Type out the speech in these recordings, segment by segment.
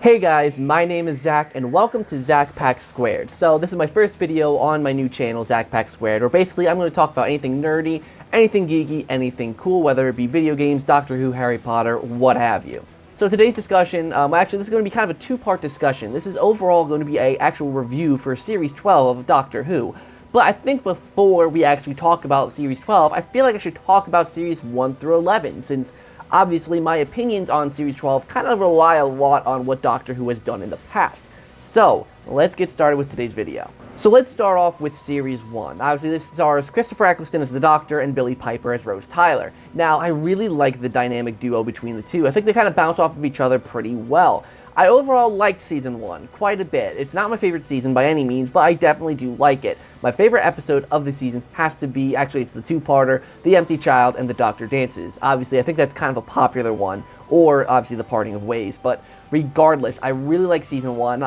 Hey guys, my name is Zach, and welcome to Zach Pack Squared. So this is my first video on my new channel, Zach Pack Squared, where basically I'm going to talk about anything nerdy, anything geeky, anything cool, whether it be video games, Doctor Who, Harry Potter, what have you. So today's discussion, actually this is going to be kind of a two-part discussion. This is overall going to be an actual review for Series 12 of Doctor Who. But I think before we actually talk about Series 12, I feel like I should talk about Series 1 through 11, since obviously my opinions on Series 12 kind of rely a lot on what Doctor Who has done in the past. So, let's get started with today's video. So let's start off with Series 1. Obviously this stars Christopher Eccleston as the Doctor and Billie Piper as Rose Tyler. Now, I really like the dynamic duo between the two. I think they kind of bounce off of each other pretty well. I overall liked Season 1 quite a bit. It's not my favorite season by any means, but I definitely do like it. My favorite episode of the season has to be, actually it's the two-parter, The Empty Child and The Doctor Dances. Obviously, I think that's kind of a popular one, or obviously The Parting of Ways, but regardless, I really like Season 1.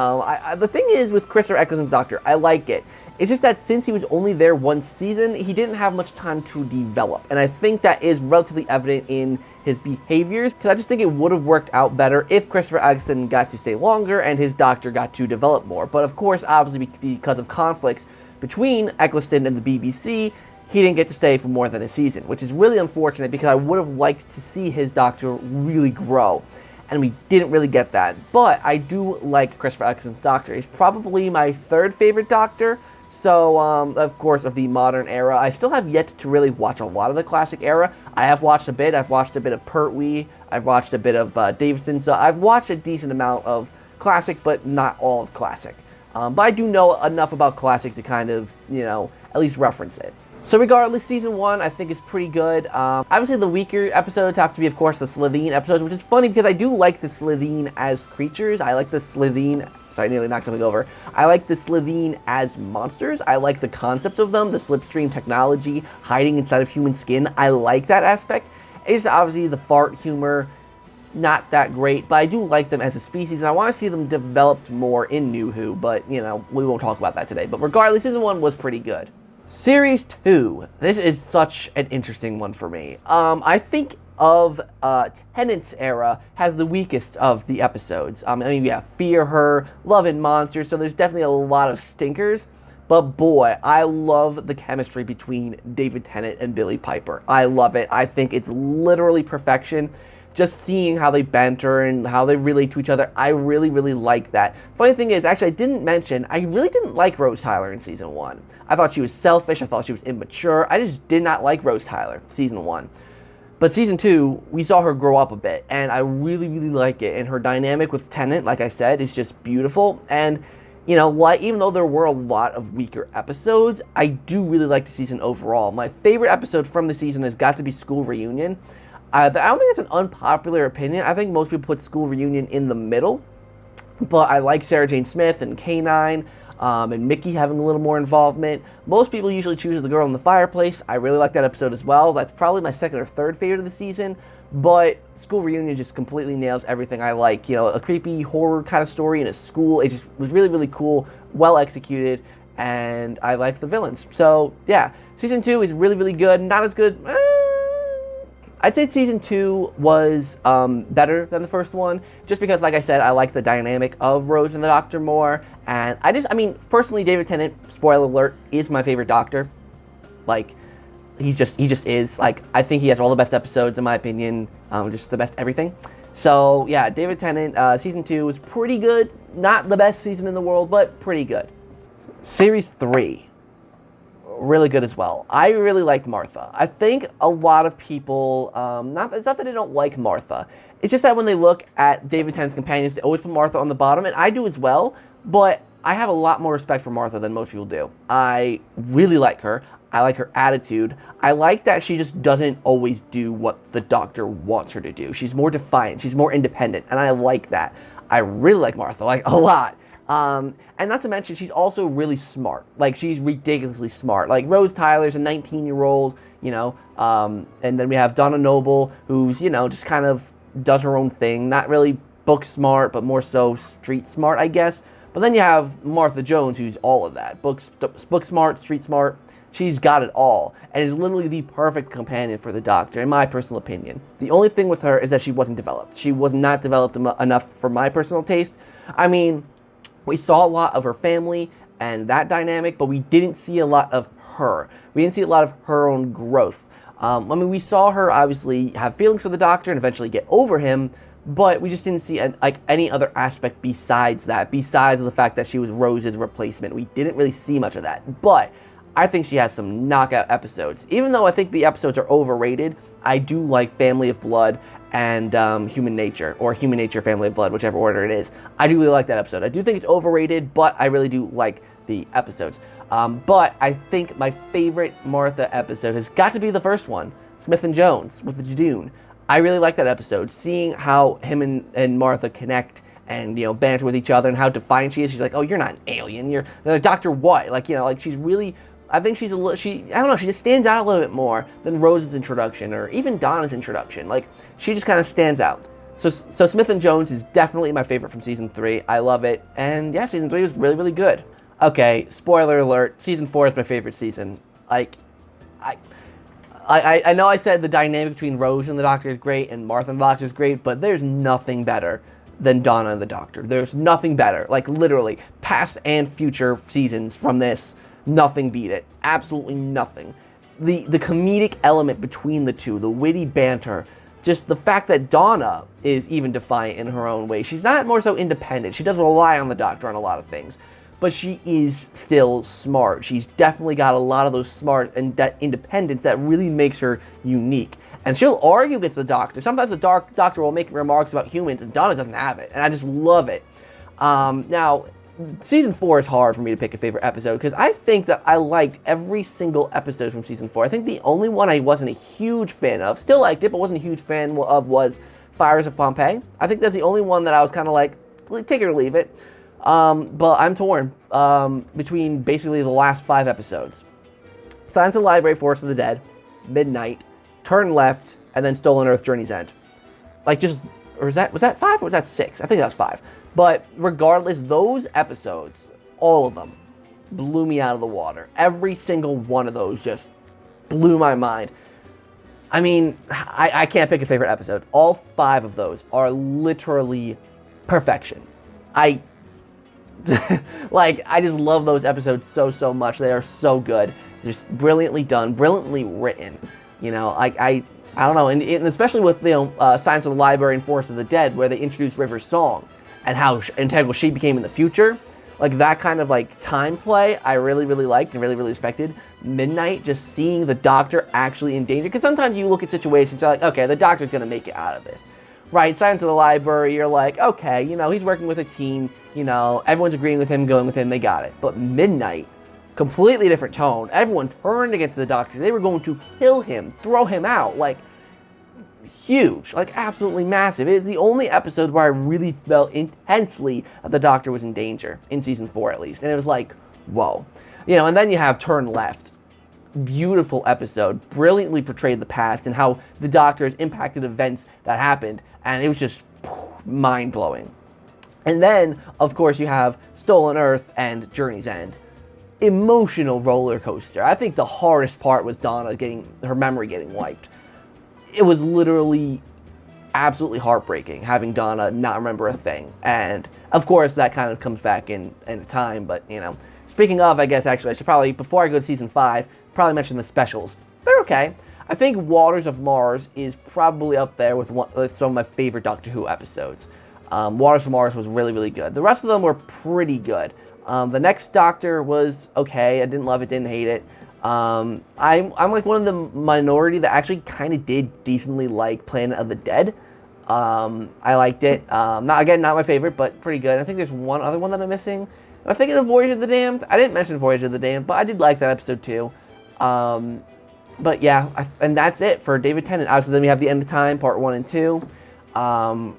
The thing is, with Christopher Eccleston's Doctor, I like it. It's just that since he was only there one season, he didn't have much time to develop, and I think that is relatively evident in his behaviors, because I just think it would have worked out better if Christopher Eccleston got to stay longer and his Doctor got to develop more. But of course, obviously because of conflicts between Eccleston and the BBC, he didn't get to stay for more than a season, which is really unfortunate because I would have liked to see his Doctor really grow. And we didn't really get that. But I do like Christopher Eccleston's Doctor. He's probably my third favorite Doctor. So, of course, of the modern era. I still have yet to really watch a lot of the classic era. I have watched a bit. I've watched a bit of Pertwee. I've watched a bit of Davidson. So I've watched a decent amount of classic, but not all of classic. But I do know enough about classic to kind of, at least reference it. So regardless, Season 1 I think is pretty good. Obviously the weaker episodes have to be, of course, the Slitheen episodes, which is funny because I do like the Slitheen as creatures. I like the Slitheen, sorry, nearly knocked something over. I like the Slitheen as monsters. I like the concept of them, the slipstream technology, hiding inside of human skin. I like that aspect. It's obviously the fart humor, not that great, but I do like them as a species, and I want to see them developed more in New Who, but, we won't talk about that today. But regardless, Season 1 was pretty good. Series 2, this is such an interesting one for me. I think of Tennant's era has the weakest of the episodes. I mean, yeah, Fear Her, Love and Monsters, so there's definitely a lot of stinkers. But boy, I love the chemistry between David Tennant and Billie Piper. I love it. I think it's literally perfection. Just seeing how they banter and how they relate to each other, I really, really like that. Funny thing is, actually, I didn't mention, I really didn't like Rose Tyler in Season 1. I thought she was selfish, I thought she was immature. I just did not like Rose Tyler, Season 1. But Season 2, we saw her grow up a bit, and I really, really like it. And her dynamic with Tennant, like I said, is just beautiful. And, even though there were a lot of weaker episodes, I do really like the season overall. My favorite episode from the season has got to be School Reunion. I don't think it's an unpopular opinion. I think most people put School Reunion in the middle. But I like Sarah Jane Smith and K9 and Mickey having a little more involvement. Most people usually choose The Girl in the Fireplace. I really like that episode as well. That's probably my second or third favorite of the season. But School Reunion just completely nails everything I like. A creepy horror kind of story in a school. It just was really, really cool, well executed, and I like the villains. So, yeah, Season 2 is really, really good. Not as good. I'd say Season 2 was better than the first one, just because, like I said, I like the dynamic of Rose and the Doctor more, and personally, David Tennant, spoiler alert, is my favorite Doctor. Like, he just is. Like, I think he has all the best episodes, in my opinion, just the best everything. So, yeah, David Tennant, Season 2 was pretty good. Not the best season in the world, but pretty good. Series 3. Really good as well. I really like Martha. I think a lot of people, it's not that they don't like Martha. It's just that when they look at David Tennant's companions, they always put Martha on the bottom, and I do as well, but I have a lot more respect for Martha than most people do. I really like her. I like her attitude. I like that she just doesn't always do what the Doctor wants her to do. She's more defiant. She's more independent, and I like that. I really like Martha, like a lot. And not to mention, she's also really smart. Like, she's ridiculously smart. Like, Rose Tyler's a 19-year-old, and then we have Donna Noble, who's, just kind of does her own thing. Not really book smart, but more so street smart, I guess. But then you have Martha Jones, who's all of that. Book smart, street smart. She's got it all, and is literally the perfect companion for the Doctor, in my personal opinion. The only thing with her is that she wasn't developed. She was not developed enough for my personal taste. I mean, we saw a lot of her family and that dynamic, but we didn't see a lot of her. We didn't see a lot of her own growth. I mean, we saw her obviously have feelings for the Doctor and eventually get over him, but we just didn't see any other aspect besides that, besides the fact that she was Rose's replacement. We didn't really see much of that, but I think she has some knockout episodes. Even though I think the episodes are overrated, I do like Family of Blood and Human Nature, or Human Nature, Family of Blood, whichever order it is. I do really like that episode. I do think it's overrated, but I really do like the episodes. But I think my favorite Martha episode has got to be the first one, Smith and Jones with the Jadoon. I really like that episode, seeing how him and Martha connect and, you know, banter with each other and how defiant she is. She's like, oh, you're not an alien, you're Dr. What? Like, you know, like she's really, I think she's I don't know, she just stands out a little bit more than Rose's introduction or even Donna's introduction. Like, she just kind of stands out. So Smith and Jones is definitely my favorite from season 3. I love it. And yeah, season 3 was really, really good. Okay, spoiler alert, season 4 is my favorite season. Like, I know I said the dynamic between Rose and the Doctor is great and Martha and the Doctor is great, but there's nothing better than Donna and the Doctor. There's nothing better. Like, literally, past and future seasons from this, nothing beat it. Absolutely nothing. The comedic element between the two, the witty banter, just the fact that Donna is even defiant in her own way. She's not more so independent. She does rely on the Doctor on a lot of things, but she is still smart. She's definitely got a lot of those smart and that independence that really makes her unique. And she'll argue against the Doctor. Sometimes the Doctor will make remarks about humans, and Donna doesn't have it, and I just love it. Now, season 4 is hard for me to pick a favorite episode, because I think that I liked every single episode from season 4. I think the only one I wasn't a huge fan of, still liked it, but wasn't a huge fan of, was Fires of Pompeii. I think that's the only one that I was kind of like, take it or leave it. But I'm torn between basically the last 5 episodes. Silence of the Library, Forest of the Dead, Midnight, Turn Left, and then Stolen Earth, Journey's End. Like, just, or was that 5 or was that 6? I think that was 5. But regardless, those episodes, all of them, blew me out of the water. Every single one of those just blew my mind. I mean, I can't pick a favorite episode. All 5 of those are literally perfection. I just love those episodes so much. They are so good. They're just brilliantly done, brilliantly written. You know, I don't know, and especially with, you know, Silence of the Library and Forest of the Dead, where they introduced River's song and how integral she became in the future. Like, that kind of, like, time play, I really liked and really respected. Midnight, just seeing the Doctor actually in danger, because sometimes you look at situations, you're like, okay, the Doctor's gonna make it out of this. Right, Silence of the Library, you're like, okay, you know, he's working with a team, you know, everyone's agreeing with him, going with him, they got it. But Midnight, completely different tone. Everyone turned against the Doctor. They were going to kill him, throw him out, like, huge, like, absolutely massive. It is the only episode where I really felt intensely that the Doctor was in danger, in season 4 at least. And it was like, whoa. You know, and then you have Turn Left. Beautiful episode, brilliantly portrayed the past and how the Doctor has impacted events that happened, and it was just mind-blowing. And then, of course, you have Stolen Earth and Journey's End. Emotional roller coaster. I think the hardest part was Donna getting her memory getting wiped. It was literally absolutely heartbreaking having Donna not remember a thing. And of course that kind of comes back in time, but you know. Speaking of, I guess actually I should probably, before I go to season 5, probably mention the specials. They're okay. I think Waters of Mars is probably up there with some of my favorite Doctor Who episodes. Waters of Mars was really good. The rest of them were pretty good. The Next Doctor was okay. I didn't love it, didn't hate it. I'm like one of the minority that actually kind of did decently like Planet of the Dead. I liked it. Not my favorite, but pretty good. I think there's one other one that I'm missing. Am I thinking of Voyage of the Damned? I didn't mention Voyage of the Damned, but I did like that episode too. But yeah, and that's it for David Tennant. Obviously, then we have The End of Time, part 1 and 2.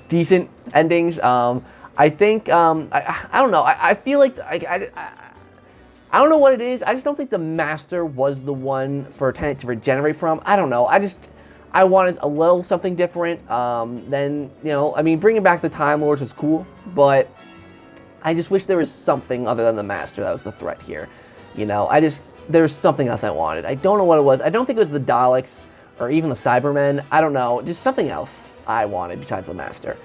Decent endings. I think, I don't know. I feel like, I don't know what it is. I just don't think the Master was the one for Tennant to regenerate from. I don't know. I wanted a little something different. Then, you know, I mean, bringing back the Time Lords was cool, but I just wish there was something other than the Master that was the threat here. You know, there's something else I wanted. I don't know what it was. I don't think it was the Daleks or even the Cybermen. I don't know. Just something else I wanted besides the Master.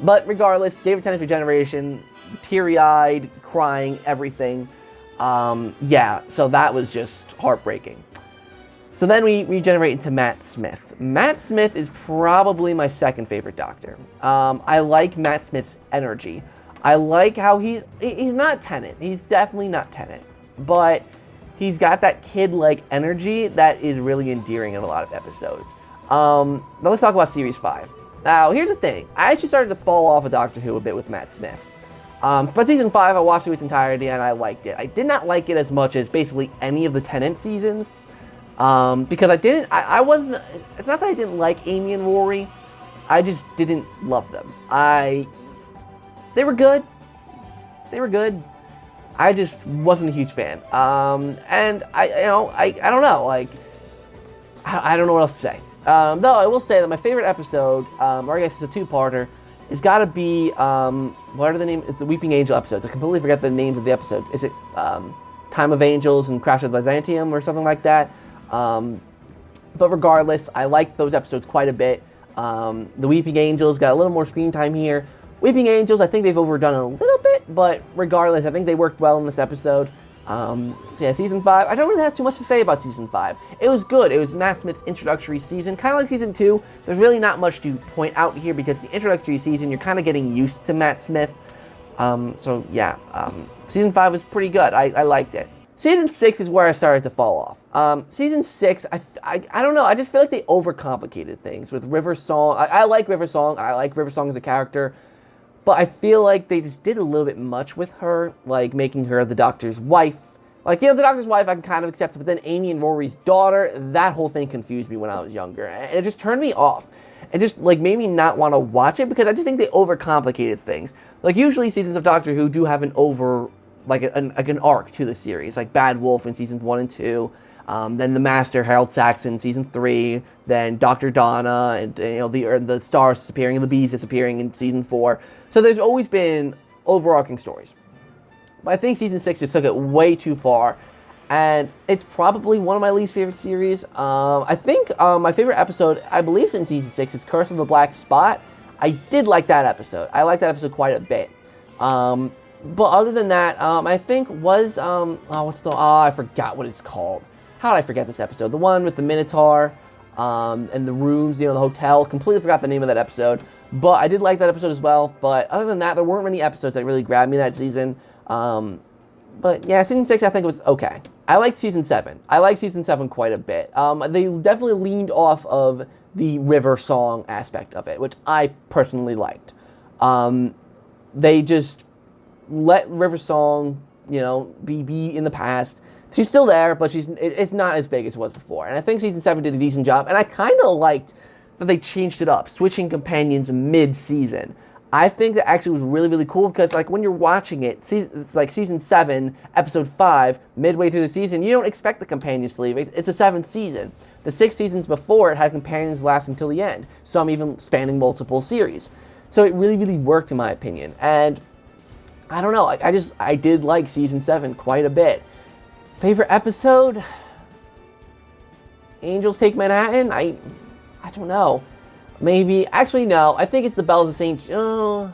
But regardless, David Tennant's regeneration, teary-eyed, crying, everything. Yeah, so that was just heartbreaking. So then we regenerate into Matt Smith. Matt Smith is probably my second favorite Doctor. I like Matt Smith's energy. I like how he's not Tennant. He's definitely not Tennant. But he's got that kid-like energy that is really endearing in a lot of episodes. Now let's talk about Series 5. Now, here's the thing. I actually started to fall off of Doctor Who a bit with Matt Smith. But Season 5, I watched it in its entirety, and I liked it. I did not like it as much as basically any of the Tennant seasons. Because I wasn't, it's not that I didn't like Amy and Rory, I just didn't love them. They were good. They were good. I just wasn't a huge fan. And I don't know, like, I don't know what else to say. Though I will say that my favorite episode, or I guess it's a two-parter, has got to be, what are the names? It's the Weeping Angel episodes. I completely forget the names of the episodes. Is it Time of Angels and Crash of the Byzantium or something like that? But regardless, I liked those episodes quite a bit. The Weeping Angels got a little more screen time here. Weeping Angels, I think they've overdone it a little bit, but regardless, I think they worked well in this episode. So yeah, Season 5, I don't really have too much to say about Season 5. It was good. It was Matt Smith's introductory season. Kind of like Season 2, there's really not much to point out here because the introductory season, you're kind of getting used to Matt Smith. So yeah, Season 5 was pretty good. I liked it. Season 6 is where I started to fall off. Season 6, I don't know, I just feel like they overcomplicated things with River Song. I like River Song. I like River Song as a character. But I feel like they just did a little bit much with her, like making her the Doctor's wife. Like, the Doctor's wife I can kind of accept, but then Amy and Rory's daughter, that whole thing confused me when I was younger. And it just turned me off. It just, like, made me not want to watch it because I just think they overcomplicated things. Like, usually seasons of Doctor Who do have an arc to the series, like Bad Wolf in seasons 1 and 2. Then the Master, Harold Saxon, season 3. Then Dr. Donna, and the stars disappearing, and the bees disappearing in season 4. So there's always been overarching stories. But I think season 6 just took it way too far, and it's probably one of my least favorite series. I think my favorite episode, I believe, in season 6 is Curse of the Black Spot. I did like that episode. I liked that episode quite a bit. But other than that, I think was I forgot what it's called. How did I forget this episode? The one with the Minotaur, and the rooms, the hotel. Completely forgot the name of that episode. But I did like that episode as well. But other than that, there weren't many episodes that really grabbed me that season. But yeah, season 6 I think was okay. I liked season 7. I liked season 7 quite a bit. They definitely leaned off of the River Song aspect of it, which I personally liked. They just let River Song, be in the past. She's still there, but it's not as big as it was before. And I think season 7 did a decent job. And I kind of liked that they changed it up, switching companions mid-season. I think that actually was really, really cool because, like, when you're watching it, it's like season 7, episode 5, midway through the season, you don't expect the companions to leave. It's the 7th season. The 6 seasons before, it had companions last until the end, some even spanning multiple series. So it really, really worked in my opinion. And I don't know, I did like season 7 quite a bit. Favorite episode? Angels Take Manhattan? I don't know. Maybe, actually no, I think it's the Bells of St. I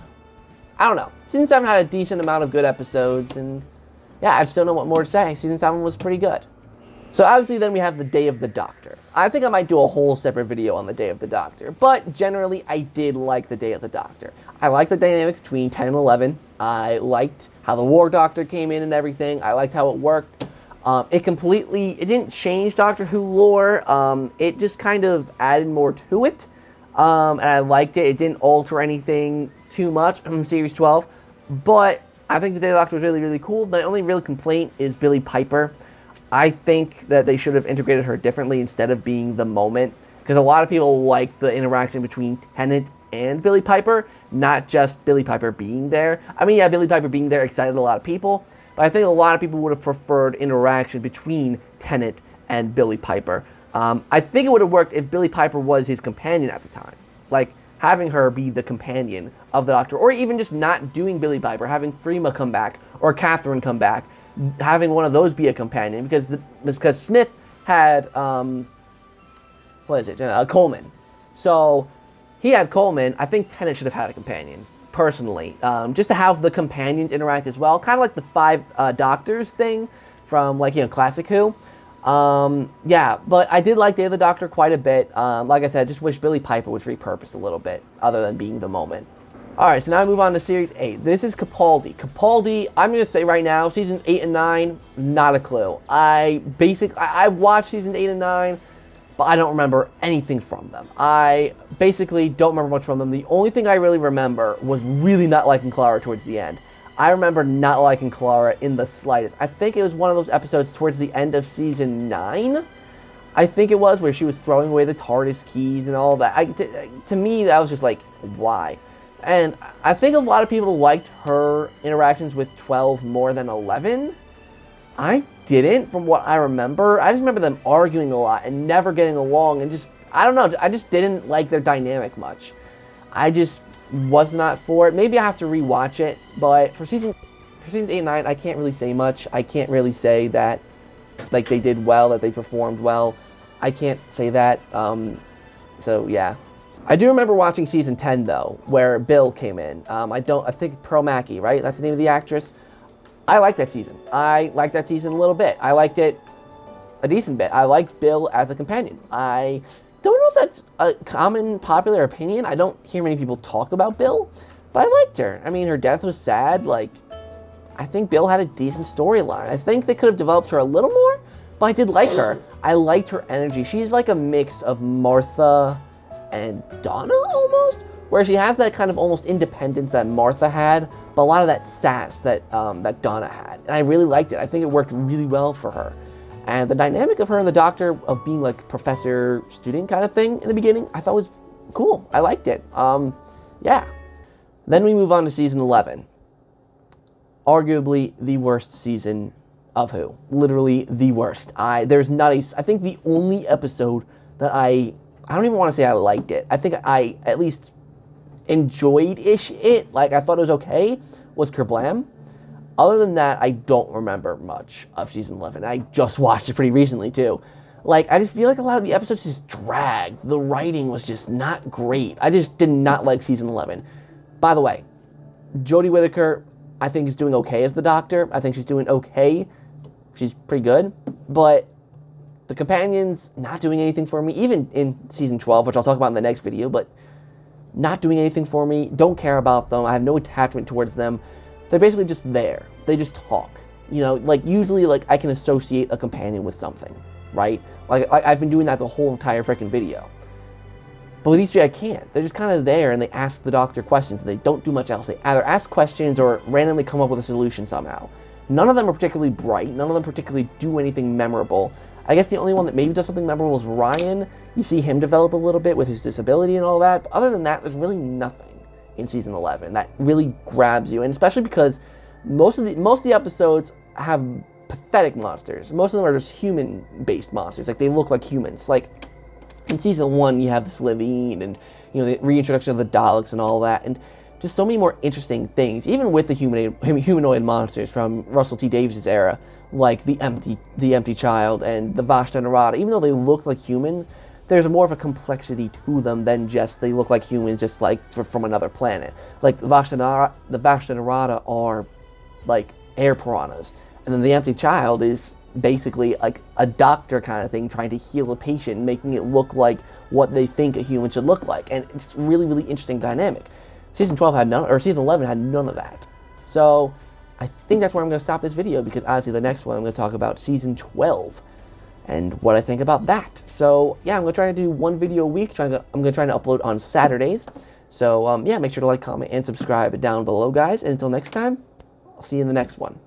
don't know. Season 7 had a decent amount of good episodes, and yeah, I just don't know what more to say. Season 7 was pretty good. So obviously then we have the Day of the Doctor. I think I might do a whole separate video on the Day of the Doctor, but generally I did like the Day of the Doctor. I liked the dynamic between 10 and 11. I liked how the War Doctor came in and everything. I liked how it worked. It didn't change Doctor Who lore. It just kind of added more to it. And I liked it. It didn't alter anything too much from Series 12. But I think the Day of the Doctor was really, really cool. My only real complaint is Billie Piper. I think that they should have integrated her differently instead of being the moment. Because a lot of people like the interaction between Tennant and Billie Piper, not just Billie Piper being there. I mean, yeah, Billie Piper being there excited a lot of people. But I think a lot of people would have preferred interaction between Tennant and Billie Piper. I think it would have worked if Billie Piper was his companion at the time. Like, having her be the companion of the Doctor. Or even just not doing Billie Piper, having Freema come back, or Catherine come back. having one of those be a companion, because Smith had what is it? Coleman. So he had Coleman. I think Tennant should have had a companion, personally, just to have the companions interact as well, kind of like the Five Doctors thing from, like, Classic Who. Yeah, but I did like Day of the Doctor quite a bit. Like I said, I just wish Billy Piper was repurposed a little bit, other than being the moment. Alright, so now I move on to Series 8. This is Capaldi. Capaldi, I'm going to say right now, Seasons 8 and 9, not a clue. I watched Seasons 8 and 9, but I don't remember anything from them. I basically don't remember much from them. The only thing I really remember was really not liking Clara towards the end. I remember not liking Clara in the slightest. I think it was one of those episodes towards the end of Season 9, I think it was, where she was throwing away the TARDIS keys and all that. To me, that was just like, why? And I think a lot of people liked her interactions with 12 more than 11. I didn't, from what I remember. I just remember them arguing a lot and never getting along, and just, I don't know, I just didn't like their dynamic much. I just was not for it. Maybe I have to rewatch it, but for seasons 8 and 9, I can't really say much. I can't really say that, like, they did well, that they performed well. I can't say that, so yeah. I do remember watching season 10, though, where Bill came in. I think Pearl Mackie, right? That's the name of the actress. I liked that season. I liked that season a little bit. I liked it a decent bit. I liked Bill as a companion. I don't know if that's a common popular opinion. I don't hear many people talk about Bill, but I liked her. I mean, her death was sad. Like, I think Bill had a decent storyline. I think they could have developed her a little more, but I did like her. I liked her energy. She's like a mix of Martha and Donna, almost, where she has that kind of almost independence that Martha had, but a lot of that sass that that Donna had. And I really liked it. I think it worked really well for her. And the dynamic of her and the Doctor, of being like professor-student kind of thing in the beginning, I thought was cool. I liked it. Yeah. Then we move on to season 11. Arguably the worst season of Who. Literally the worst. I think the only episode that I don't even want to say I liked it. I think I at least enjoyed-ish it. Like, I thought it was okay, was Kerblam. Other than that, I don't remember much of season 11. I just watched it pretty recently, too. Like, I just feel like a lot of the episodes just dragged. The writing was just not great. I just did not like season 11. By the way, Jodie Whittaker, I think, is doing okay as the Doctor. I think she's doing okay. She's pretty good. But the companions, not doing anything for me. Even in season 12, which I'll talk about in the next video, but not doing anything for me. Don't care about them. I have no attachment towards them. They're basically just there. They just talk. You know, like, usually, like, I can associate a companion with something, right? Like I've been doing that the whole entire freaking video. But with these three, I can't. They're just kind of there, and they ask the Doctor questions, and they don't do much else. They either ask questions or randomly come up with a solution somehow. None of them are particularly bright. None of them particularly do anything memorable. I guess the only one that maybe does something memorable is Ryan. You see him develop a little bit with his disability and all that. But other than that, there's really nothing in season 11 that really grabs you, and especially because most of the episodes have pathetic monsters. Most of them are just human-based monsters. Like, they look like humans. Like, in season 1, you have the Slitheen and, you know, the reintroduction of the Daleks and all that, and just so many more interesting things, even with the humanoid monsters from Russell T Davies' era, like the empty child and the Vashta Narada. Even though they look like humans, there's more of a complexity to them than just they look like humans, just like from another planet. Like the Vashta Narada are like air piranhas, and then the empty child is basically like a doctor kind of thing, trying to heal a patient, making it look like what they think a human should look like. And it's really, really interesting dynamic. Season 12 had none, or season 11 had none of that. So I think that's where I'm going to stop this video, because honestly, the next one I'm going to talk about season 12 and what I think about that. So yeah, I'm going to try to do one video a week. I'm going to try to upload on Saturdays. So yeah, make sure to like, comment, and subscribe down below, guys. And until next time, I'll see you in the next one.